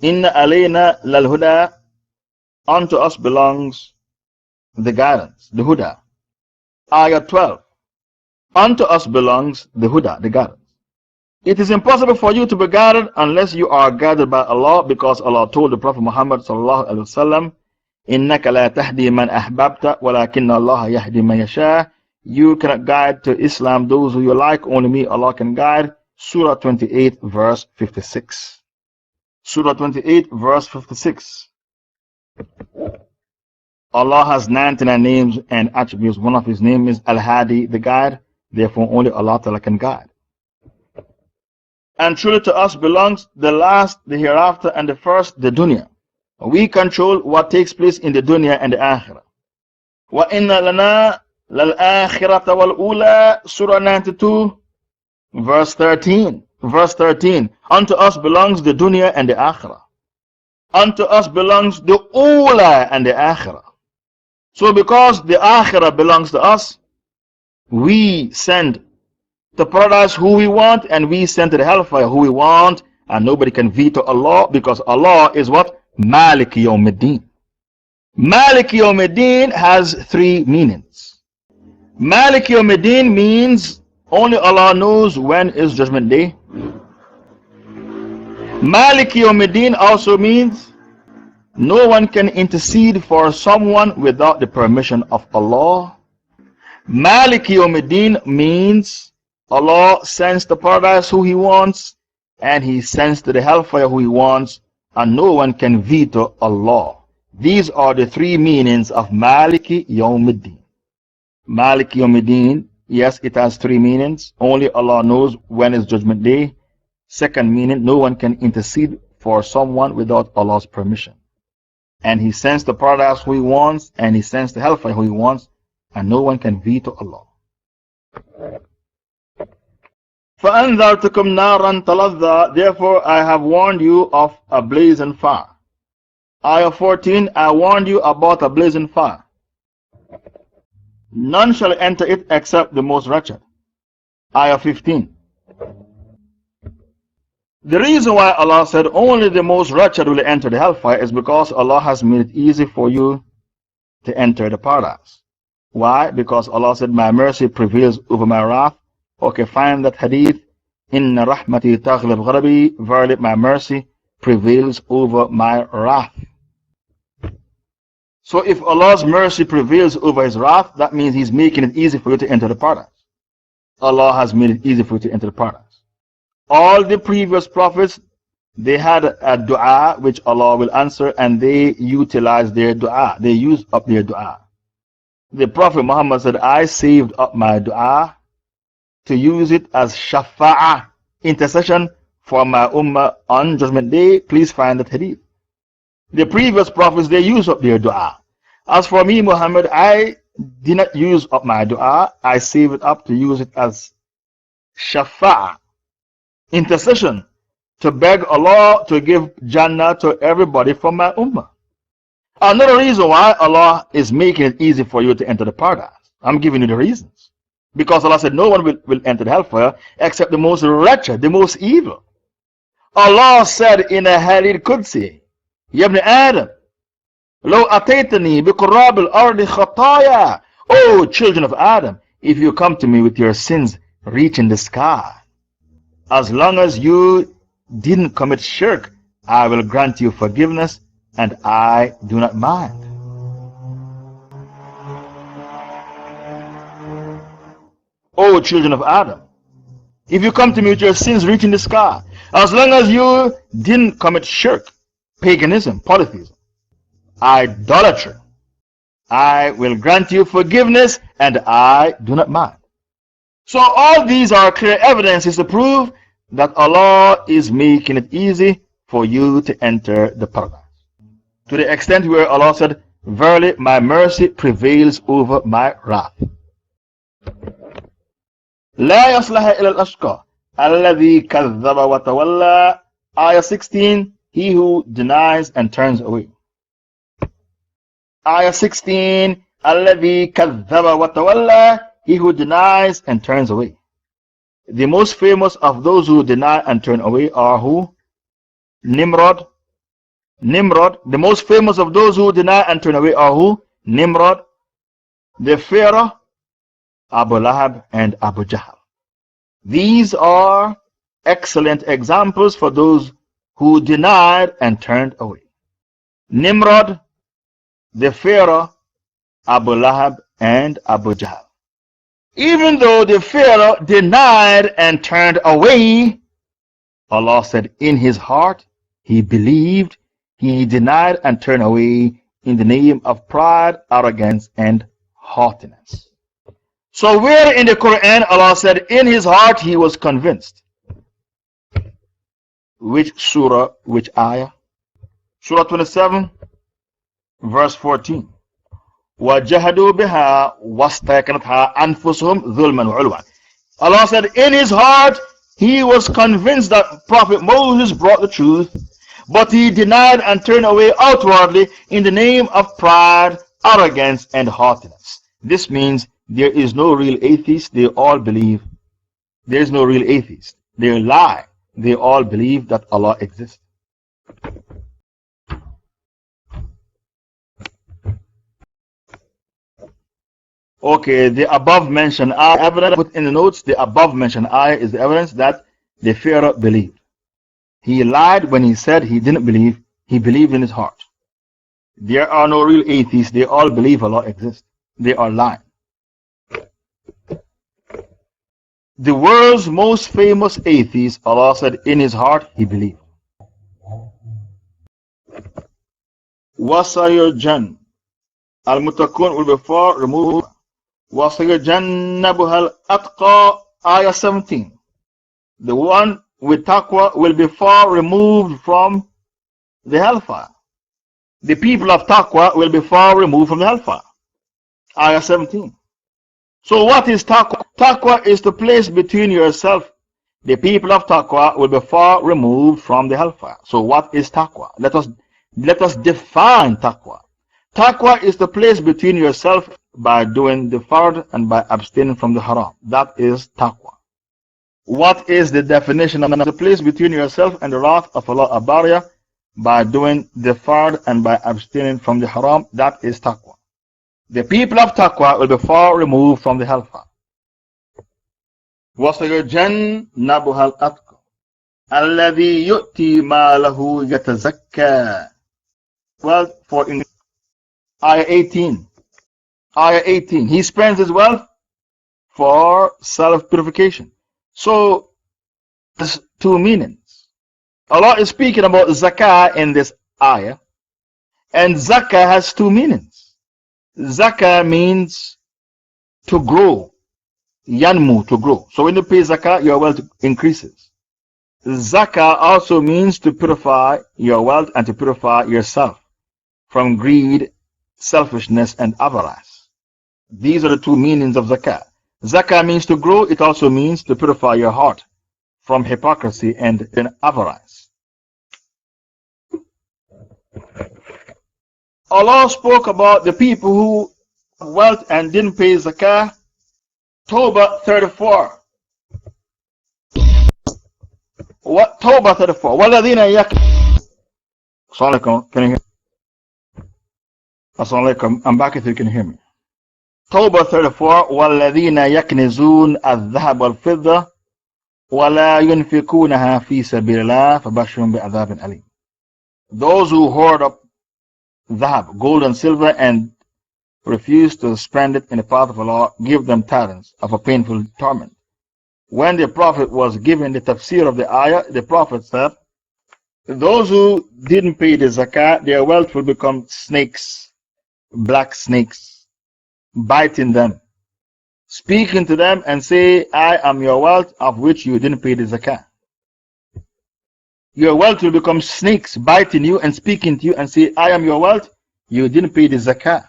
[SPEAKER 1] Inna alayna lal huda, unto us belongs the guidance, the huda. Ayah 12. Unto us belongs the huda, the guidance. It is impossible for you to be guided unless you are guided by Allah, because Allah told the Prophet Muhammad sallallahu alaihi wasallam, إِنَّكَ لَا تَهْدِي مَنْ أَحْبَبْتَ وَلَكِنَّ اللَّهَ يَهْدِي مَنْ يَشَاءُ. You cannot guide to Islam those who you like, only me, Allah can guide. Surah 28, verse 56. Surah 28, verse 56. Allah has 99 names and attributes. One of his names is Al-Hadi, the guide. Therefore, only Allah Ta'ala can guide. And truly to us belongs the last, the hereafter, and the first, the dunya. We control what takes place in the dunya and the akhirah. وَإِنَّ لَنَا لَلْآخِرَةَ وَالْأُولَى, Surah 92, verse 13. Verse 13. Unto us belongs the dunya and the akhirah. Unto us belongs the ula and the akhirah. So because the akhirah belongs to us, we send to paradise who we want, and we send to the hellfire who we want, and nobody can veto Allah, because Allah is what? Maliki Yawmiddin. Maliki Yawmiddin has three meanings. Maliki Yawmiddin means only Allah knows when is Judgment Day. Maliki Yawmiddin also means no one can intercede for someone without the permission of Allah. Maliki Yawmiddin means Allah sends to paradise who He wants, and He sends to the hellfire who He wants, and no one can veto Allah. These are the three meanings of Maliki Yawmiddin. Maliki Yawmiddin, yes, it has three meanings. Only Allah knows when is Judgment Day. Second meaning, no one can intercede for someone without Allah's permission. And He sends to paradise who He wants, and He sends to hellfire who He wants, and no one can veto Allah. فَأَنذَرْتُكُمْ نَارًا تَلَظَّى, therefore I have warned you of a blazing fire. Ayah 14, I warned you about a blazing fire. None shall enter it except the most wretched. Ayah 15. The reason why Allah said only the most wretched will enter the hellfire is because Allah has made it easy for you to enter the paradise. Why? Because Allah said, my mercy prevails over my wrath. Okay, find that hadith. Inna rahmati taghlib ghadabi, verily my mercy prevails over my wrath. So if Allah's mercy prevails over His wrath, that means He's making it easy for you to enter the paradise. Allah has made it easy for you to enter the paradise. All the previous prophets, they had a dua which Allah will answer, and they utilized their dua. They used up their dua. The Prophet Muhammad said, I saved up my dua to use it as shafa'ah, intercession for my ummah on Judgment Day. Please find that hadith. The previous prophets, they used up their dua. As for me, Muhammad, I did not use up my dua. I saved it up to use it as shafa'ah, intercession, to beg Allah to give Jannah to everybody from my ummah. Another reason why Allah is making it easy for you to enter the paradise. I'm giving you the reasons. Because Allah said no one will enter the hellfire except the most wretched, the most evil. Allah said in a Hadith Qudsi, Ya ibn Adam, Lo ataytani biqurab al-ardi khataya. Oh, children of Adam, if you come to me with your sins reaching the sky, as long as you didn't commit shirk, I will grant you forgiveness, and I do not mind. O children of Adam, if you come to me with your sins reaching the sky, as long as you didn't commit shirk, paganism, polytheism, idolatry, I will grant you forgiveness, and I do not mind. So all these are clear evidences to prove that Allah is making it easy for you to enter the paradise. To the extent where Allah said, Verily my mercy prevails over my wrath. لا يصلح إلى الأشقى الذي كذب وتولى. Ayah 16, he who denies and turns away. Ayah 16, الذي كذب وتولى, he who denies and turns away. The most famous of those who deny and turn away are who? Nimrod. Nimrod. The most famous of those who deny and turn away are who? Nimrod, the Pharaoh, Abu Lahab, and Abu Jahl. These are excellent examples for those who denied and turned away. Nimrod, the Pharaoh, Abu Lahab, and Abu Jahl. Even though the Pharaoh denied and turned away, Allah said in his heart he believed. He denied and turned away in the name of pride, arrogance, and haughtiness. So where in the Quran Allah said in his heart he was convinced? Which surah, which ayah? Surah 27, verse 14. وَجَهَدُوا بِهَا وَاسْتَيْقَنَتْهَا أَنفُسُهُمْ ظُلْمًا وَعُلْوًا. Allah said in his heart he was convinced that Prophet Moses brought the truth, but he denied and turned away outwardly in the name of pride, arrogance, and haughtiness. This means there is no real atheist. They all believe. There is no real atheist. They lie. They all believe that Allah exists. Okay, the above mentioned ayah, evidence put in the notes, the above mentioned ayah is the evidence that the Pharaoh believed. He lied when he said he didn't believe. He believed in his heart. There are no real atheists. They all believe Allah exists. They are lying. The world's most famous atheist, Allah said in his heart he believed. Wasayurjan. Al-Mutakun will be far removed. Wasayurjannabuhal atqa, ayah 17. The one with taqwa will be far removed from the hellfire. The people of taqwa will be far removed from the hellfire. Ayah 17. So what is taqwa? Taqwa is the place between yourself. The people of taqwa will be far removed from the hellfire. So what is taqwa? Let us define taqwa. Taqwa is the place between yourself by doing the fard and by abstaining from the haram. That is taqwa. What is the definition of the place between yourself and the wrath of Allah Abaria? By doing the fard and by abstaining from the haram. That is taqwa. The people of taqwa will be far removed from the hellfire. وَسَيُجَنَّبُهَا الْأَتْقَى الَّذِي يُؤْتِي مَالَهُ يَتَزَكَّى. Well, Ayah 18. Ayah 18. He spends his wealth for self-purification. So, there's two meanings. Allah is speaking about zakah in this ayah, and zakah has two meanings. Zakah means to grow, yanmu, to grow. So when you pay zakah, your wealth increases. Zakah also means to purify your wealth and to purify yourself from greed, selfishness, and avarice. These are the two meanings of zakah. Zakah means to grow, it also means to purify your heart from hypocrisy and avarice. Allah spoke about the people who had wealth and didn't pay zakah. Tawbah 34. What? Tawbah 34. وَالَّذِينَ يَكْنِزُونَ. Assalamu alaikum. Can you hear me? Assalamu alaikum. I'm back if you can hear me. Tawbah 34. وَالَّذِينَ يَكْنِزُونَ الذَّهَبَ وَالْفِضَّةَ وَلَا يُنْفِقُونَهَا فِي سَبِيلِ اللَّهِ فَبَشِّرْهُم بِعَذَابٍ أَلِيمٍ. Those who hoard up dhahab, gold and silver, and refuse to spend it in the path of Allah, give them tidings of a painful torment. When the Prophet was given the tafsir of the ayah, the Prophet said, those who didn't pay the zakah, their wealth will become snakes, black snakes, biting them, speaking to them and say, I am your wealth of which you didn't pay the zakah. Your wealth will become snakes biting you and speaking to you and say, I am your wealth, you didn't pay the zakah.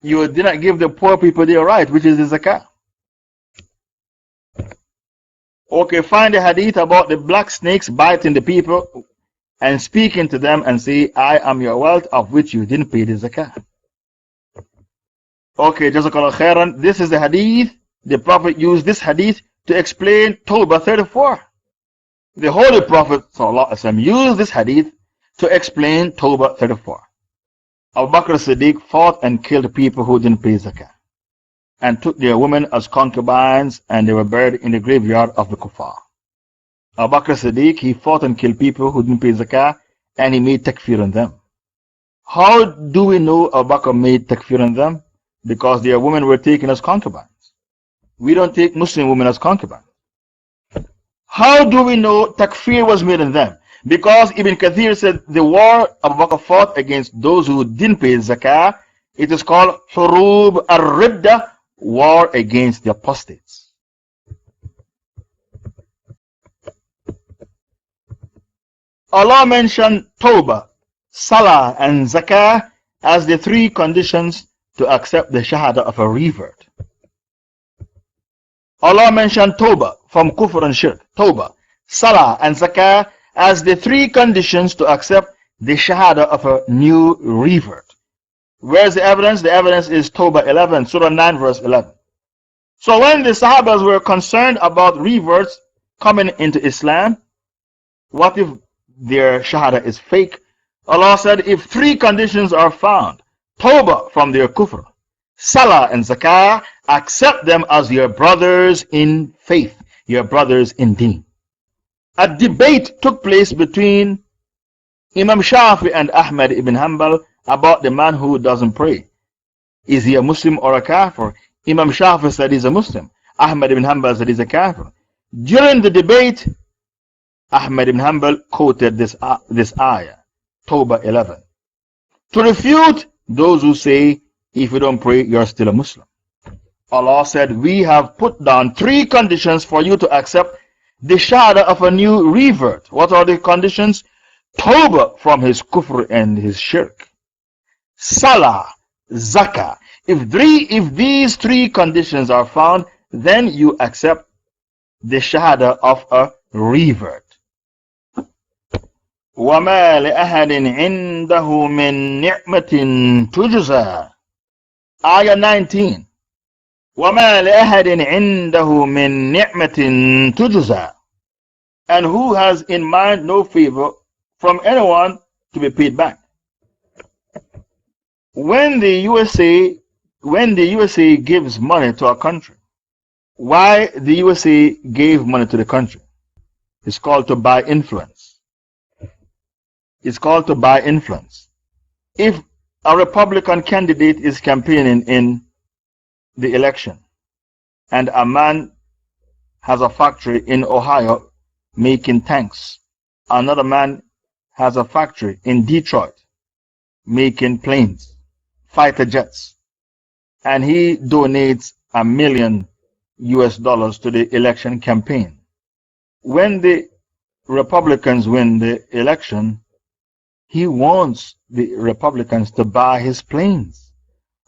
[SPEAKER 1] You did not give the poor people their right, which is the zakah. Okay, find the hadith about the black snakes biting the people and speaking to them and say, I am your wealth of which you didn't pay the zakah. Okay, Jazakallah khairan. This is the hadith. The Prophet used this hadith to explain Tawbah 34. The Holy Prophet ﷺ used this hadith to explain Tawbah 34. Abu Bakr as-Siddiq fought and killed people who didn't pay zakah, and took their women as concubines, and they were buried in the graveyard of the kuffar. Abu Bakr as-Siddiq, he fought and killed people who didn't pay zakah, and he made takfir on them. How do we know Abu Bakr made takfir on them? Because their women were taken as concubines. We don't take Muslim women as concubines. How do we know takfir was made on them? Because Ibn Kathir said the war Abu Bakr fought against those who didn't pay zakah, it is called Hurub al-Ridda, war against the apostates. Allah mentioned Tawbah, Salah, and Zakah as the three conditions to accept the Shahada of a revert. Allah mentioned Tawbah from Kufr and Shirk, Tawbah, Salah, and Zakah as the three conditions to accept the Shahada of a new revert. Where's the evidence? The evidence is Tawbah 11, Surah 9, verse 11. So when the Sahabas were concerned about reverts coming into Islam, what if their Shahada is fake? Allah said, if three conditions are found, Tawbah from their kufr, Salah and Zakah, accept them as your brothers in faith, your brothers in deen. A debate took place between Imam Shafi and Ahmad ibn Hanbal about the man who doesn't pray. Is he a Muslim or a Kafir? Imam Shafi said he's a Muslim. Ahmad ibn Hanbal said he's a Kafir. During the debate, Ahmad ibn Hanbal quoted this ayah, Tawbah 11, to refute those who say, if you don't pray, you're still a Muslim. Allah said, we have put down three conditions for you to accept the Shahada of a new revert. What are the conditions? Tawbah from his kufr and his shirk, Salah, Zakah. If these three conditions are found, then you accept the Shahada of a revert. وَمَا لِأَحَدٍ عِنْدَهُ مِنْ نِعْمَةٍ تُجْزَى. Ayah 19. وَمَا لِأَحَدٍ عِنْدَهُ مِنْ نِعْمَةٍ تُجْزَى. And who has in mind no favor from anyone to be paid back. When the USA gives money to a country, why the USA gave money to the country? It's called to buy influence. It's called to buy influence. If a Republican candidate is campaigning in the election, and a man has a factory in Ohio making tanks. Another man has a factory in Detroit making planes, fighter jets, and he donates $1 million to the election campaign. When the Republicans win the election, he wants the Republicans to buy his planes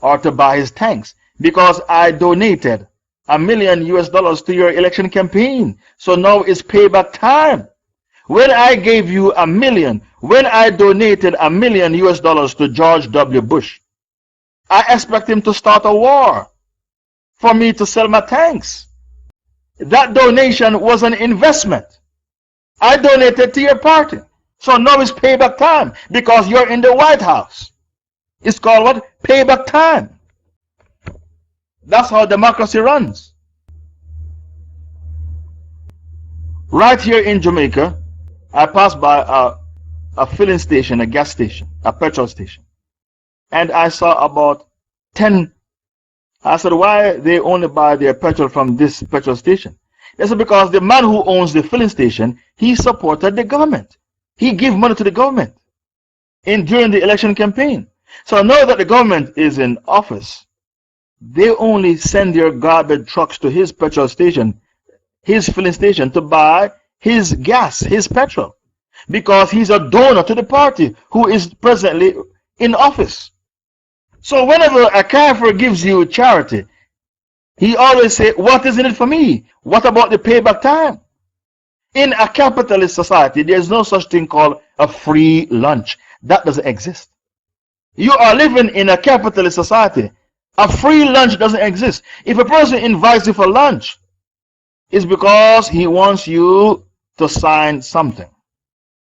[SPEAKER 1] or to buy his tanks, because I donated $1 million to your election campaign. So now it's payback time. When I gave you $1 million, when I donated $1 million to George W. Bush, I expect him to start a war for me to sell my tanks. That donation was an investment. I donated to your party. So now it's payback time because you're in the White House. It's called what? Payback time. That's how democracy runs. Right here in Jamaica, I passed by a filling station, a gas station, a petrol station. And I saw about 10. I said, why they only buy their petrol from this petrol station? They said, because the man who owns the filling station, he supported the government. He gave money to the government during the election campaign. So now that the government is in office, they only send their garbage trucks to his petrol station, his filling station, to buy his gas, his petrol, because he's a donor to the party who is presently in office. So whenever a kafir gives you charity, he always says, what is in it for me? What about the payback time? In a capitalist society, there's no such thing called a free lunch. That doesn't exist. You are living in a capitalist society. A free lunch doesn't exist. If a person invites you for lunch, it's because he wants you to sign something.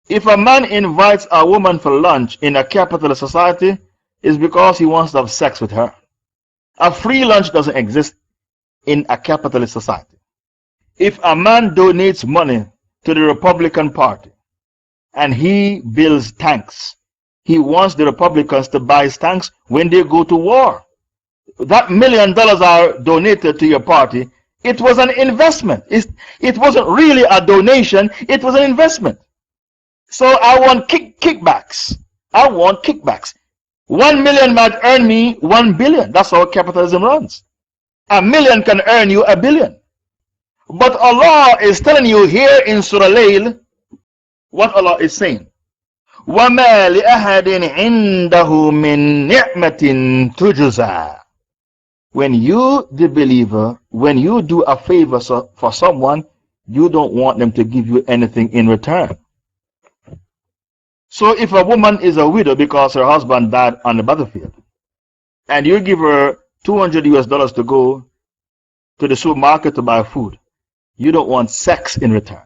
[SPEAKER 1] If a man invites a woman for lunch in a capitalist society, it's because he wants to have sex with her. A free lunch doesn't exist in a capitalist society. If a man donates money to the Republican Party and he builds tanks, he wants the Republicans to buy his tanks when they go to war. That $1 million are donated to your party. It was an investment. It wasn't really a donation, it was an investment. So I want kickbacks. I want kickbacks. 1 million might earn me 1 billion. That's how capitalism runs. A million can earn you $1 billion. But Allah is telling you here in Surah Al Lail what Allah is saying. وَمَا لِأَحَدٍ عِنْدَهُ مِنْ نِعْمَةٍ تُجْزَى. When you, the believer, when you do a favor for someone, you don't want them to give you anything in return. So if a woman is a widow because her husband died on the battlefield, and you give her $200 to go to the supermarket to buy food, you don't want sex in return.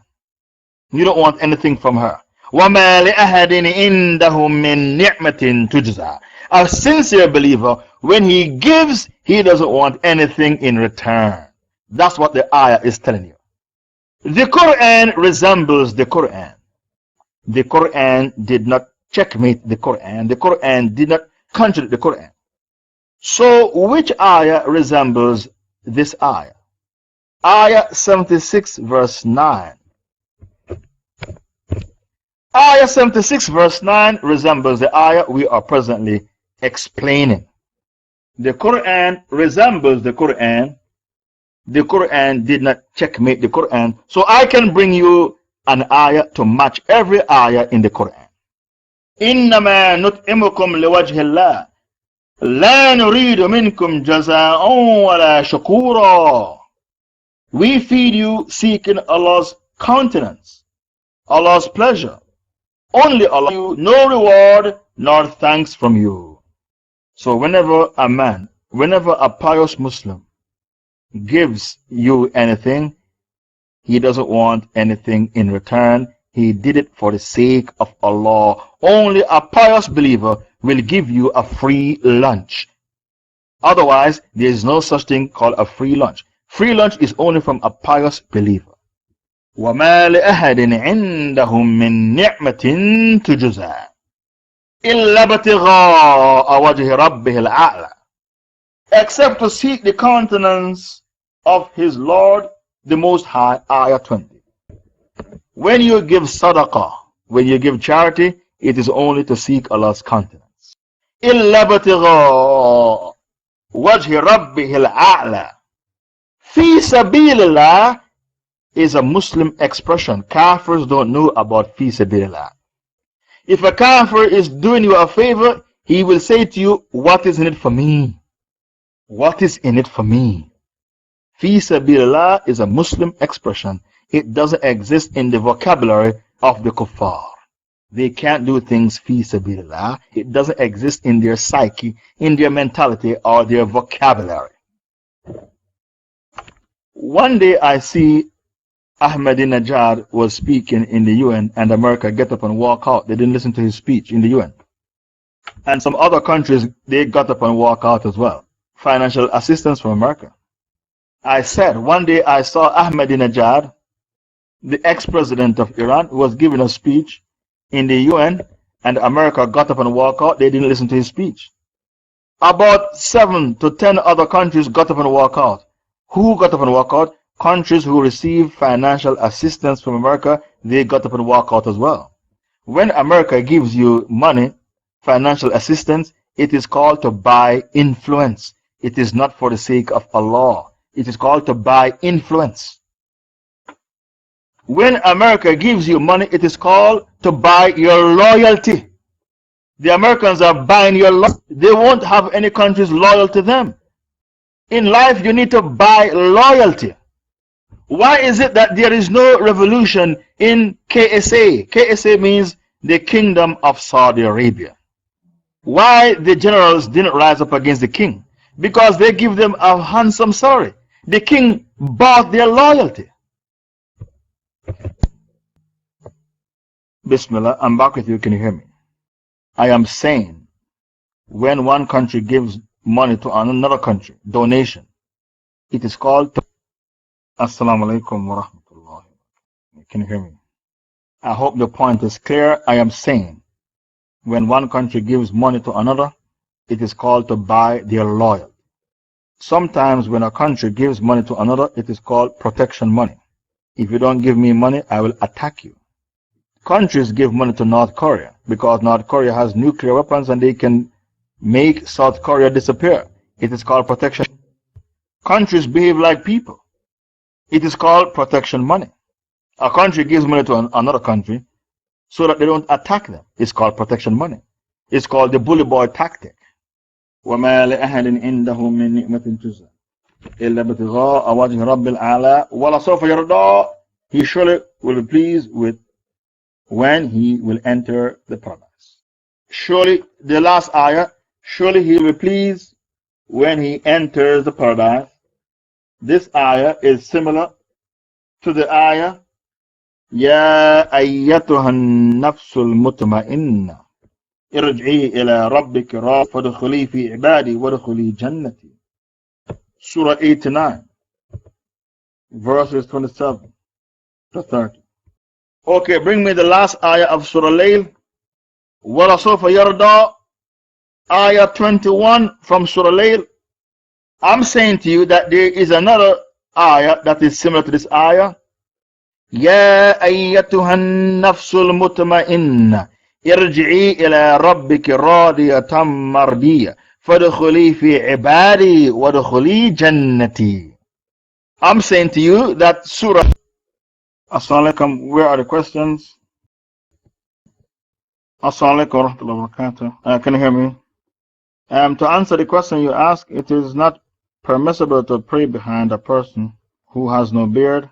[SPEAKER 1] You don't want anything from her. وَمَا لِأَحَدٍ عِنْدَهُ مِنْ نِعْمَةٍ تُجْزَى. A sincere believer, when he gives, he doesn't want anything in return. That's what the ayah is telling you. The Quran resembles the Quran. The Quran did not checkmate the Quran. The Quran did not contradict the Quran. So which ayah resembles this ayah? Ayah 76 verse 9. Ayah 76 verse 9 resembles the ayah we are presently explaining. The Quran resembles the Quran. The Quran did not checkmate the Quran. So I can bring you an ayah to match every ayah in the Quran. إِنَّمَا نُطْعِمُكُمْ لِوَجْهِ اللَّهِ لَا نُرِيدُ مِنْكُمْ جَزَاءً وَلَا شُكُورًا. We feed you seeking Allah's countenance, Allah's pleasure. Only Allah, no reward nor thanks from you. So whenever a man, whenever a pious Muslim gives you anything, he doesn't want anything in return. He did it for the sake of Allah. Only a pious believer will give you a free lunch. Otherwise, there is no such thing called a free lunch. Free lunch is only from a pious believer. وَمَا لِأَحَدٍ عِنْدَهُمْ مِنْ نِعْمَةٍ تُجْزَى. إِلَّا ابْتِغَاءَ وَجْهِ رَبِّهِ الْأَعْلَى, except to seek the countenance of his Lord, the Most High. Ayah 20. When you give sadaqah, when you give charity, it is only to seek Allah's countenance. إِلَّا ابْتِغَاءَ وَجْهِ رَبِّهِ الْأَعْلَى. Fi sabilillah is a Muslim expression. Kafirs don't know about fi sabilillah. If a kafir is doing you a favor, he will say to you, what is in it for me? What is in it for me? Fi sabilillah is a Muslim expression. It doesn't exist in the vocabulary of the kuffar. They can't do things fi sabilillah. It doesn't exist in their psyche, in their mentality, or their vocabulary. One day I see Ahmadinejad was speaking in the UN and America get up and walk out. They didn't listen to his speech in the UN. And some other countries, they got up and walk out as well. Financial assistance from America. I said, one day I saw Ahmadinejad, the ex-president of Iran, was giving a speech in the UN and America got up and walked out. They didn't listen to his speech. About 7 to 10 other countries got up and walked out. Who got up and walked out? Countries who receive financial assistance from America, they got up and walked out as well. When America gives you money, financial assistance, it is called to buy influence. It is not for the sake of Allah. It is called to buy influence. When America gives you money, it is called to buy your loyalty. The Americans are buying your loyalty. They won't have any countries loyal to them. In life, you need to buy loyalty. Why is it that there is no revolution in KSA? KSA means the Kingdom of Saudi Arabia. Why the generals didn't rise up against the king? Because they give them a handsome salary. The king bought their loyalty. Bismillah, I'm back with you. Can you hear me? I am saying, when one country gives money to another country, donation, it is called. Assalamu alaikum wa rahmatullahi. Can you hear me? I hope the point is clear. I am saying, when one country gives money to another, it is called to buy their loyalty. Sometimes when a country gives money to another, it is called protection money. If you don't give me money, I will attack you. Countries give money to North Korea because North Korea has nuclear weapons and they can make South Korea disappear. It is called protection. Countries behave like people. It is called protection money. A country gives money to another country so that they don't attack them. It's called protection money. It's called the bully boy tactic. وَمَا لِأَهَدٍ عِنْدَهُ مِنْ نِعْمَةٍ تُجْزَى إِلَّا ابْتِغَاءَ وَجْهِ رَبِّ الْأَعْلَى وَلَسَوْفَ يَرْضَىٰ. He surely will be pleased with when he will enter the paradise. Surely, the last ayah, surely he will be pleased when he enters the paradise. This ayah is similar to the ayah, Ya ayyatuhan nafsul mutma'inna irji'i ila rabbiki fadkhuli fi ibadi wadkhuli jannati. Surah 89, verses 27 to 30. Okay, bring me the last ayah of Surah Al Lail. Wala sawfa yarda, ayah 21 from Surah Al Lail. I'm saying to you that there is another ayah that is similar to this ayah. Ya ayyatuhan nafsul mutma'inna irji'i ila rabbiki radiyatan mardiya fadkhuli fi ibadi wadkhuli jannati. I'm saying to you that Surah. Assalamu alaikum. Where are the questions? Assalamu alaikum wa rahmatullahi wa barakatuh. Can you hear me? To answer the question you ask, it is not permissible to pray behind a person who has no beard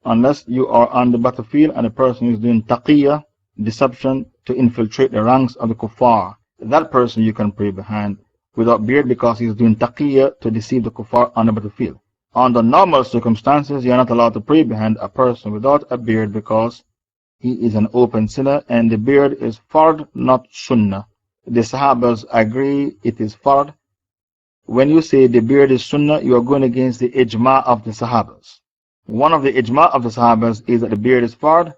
[SPEAKER 1] unless you are on the battlefield and the person is doing taqiyya, deception, to infiltrate the ranks of the kuffar. That person you can pray behind without beard because he is doing taqiyya to deceive the kuffar on the battlefield. Under normal circumstances, you are not allowed to pray behind a person without a beard because he is an open sinner and the beard is fard, not sunnah. The Sahabas agree it is fard. When you say the beard is sunnah, you are going against the ijma of the Sahabas. One of the ijma of the Sahabas is that the beard is fard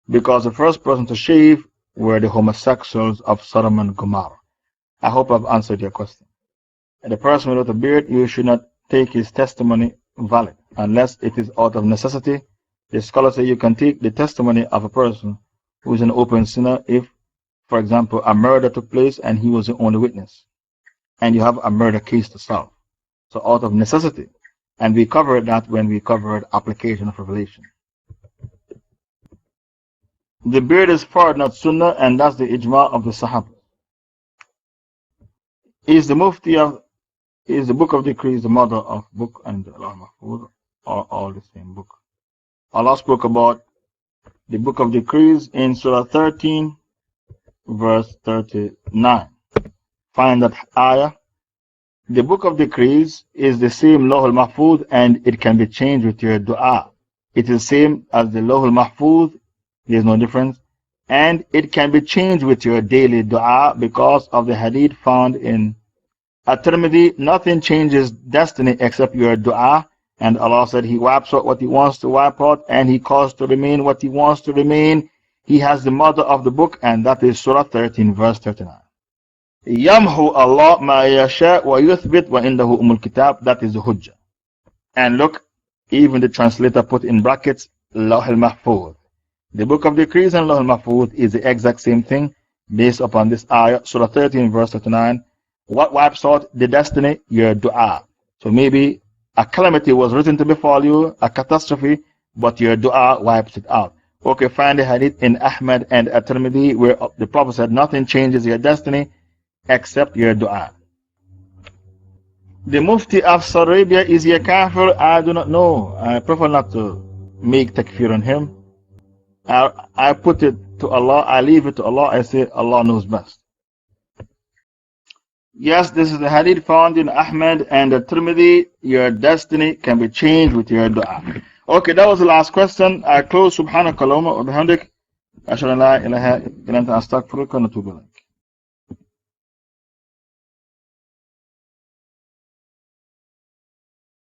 [SPEAKER 1] because the first person to shave were the homosexuals of Sodom and Gomorrah. I hope I've answered your question. The person without a beard, you should not take his testimony valid unless it is out of necessity. The scholars say you can take the testimony of a person who is an open sinner if, for example, a murder took place and he was the only witness, and you have a murder case to solve. So out of necessity. And we covered that when we covered application of revelation. The beard is fard, not sunnah, and that's the ijma of the Sahaba. Is the book of decrees the mother of book and the Allah Mahfuz, or all the same book? Allah spoke about the book of decrees in Surah 13, verse 39. Find that ayah. The book of decrees is the same Lawh al-Mahfuz, and it can be changed with your dua. It is the same as the Lawh al-Mahfuz, there is no difference. And it can be changed with your daily dua because of the hadith found in At-Tirmidhi. Nothing changes destiny except your dua. And Allah said He wipes out what He wants to wipe out, and He causes to remain what He wants to remain. He has the mother of the book, and that is Surah 13, verse 39. Yamhu Allah ma yasha wa yuthbit wa indahu kitab. That is the hujjah. And look, even the translator put in brackets Lawh al-Mahfuz. The book of decrees and Lawh al-Mahfuz is the exact same thing based upon this ayah, Surah 13, verse 39. What wipes out the destiny? Your dua. So maybe a calamity was written to befall you, a catastrophe, but your dua wipes it out. Okay, find the hadith in Ahmad and At-Tirmidhi where the Prophet said nothing changes your destiny except your dua. The Mufti of Saudi Arabia, is he a kafir? I do not know. I prefer not to make takfir on him. I put it to Allah, I leave it to Allah, I say Allah knows best. Yes, this is the hadith found in Ahmad and At-Tirmidhi. Your destiny can be changed with your dua. Okay, that was the last question. I close. Subhanakallahumma wa bihamdik. Ashhadu an la ilaha illa anta astaghfiruka wa atubu ilayk.